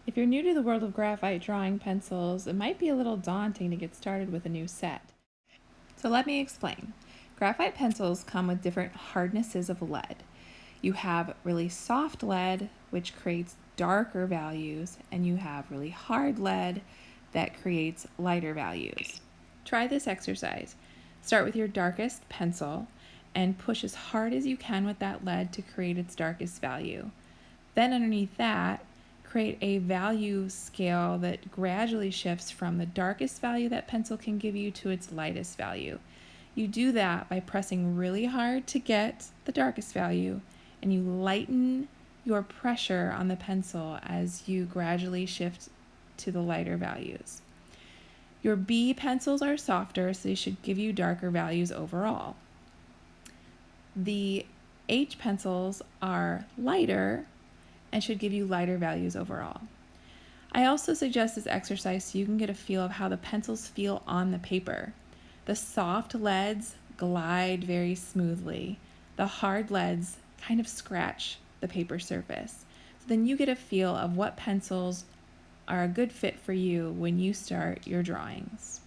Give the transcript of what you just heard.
If you're new to the world of graphite drawing pencils, it might be a little daunting to get started with a new set. So let me explain. Graphite pencils come with different hardnesses of lead. You have really soft lead, which creates darker values, and you have really hard lead that creates lighter values. Try this exercise. Start with your darkest pencil and push as hard as you can with that lead to create its darkest value. Then underneath that, create a value scale that gradually shifts from the darkest value that pencil can give you to its lightest value. You do that by pressing really hard to get the darkest value, and you lighten your pressure on the pencil as you gradually shift to the lighter values. Your B pencils are softer, so they should give you darker values overall. The H pencils are lighter and should give you lighter values overall. I also suggest this exercise so you can get a feel of how the pencils feel on the paper. The soft leads glide very smoothly. The hard leads kind of scratch the paper surface. So then you get a feel of what pencils are a good fit for you when you start your drawings.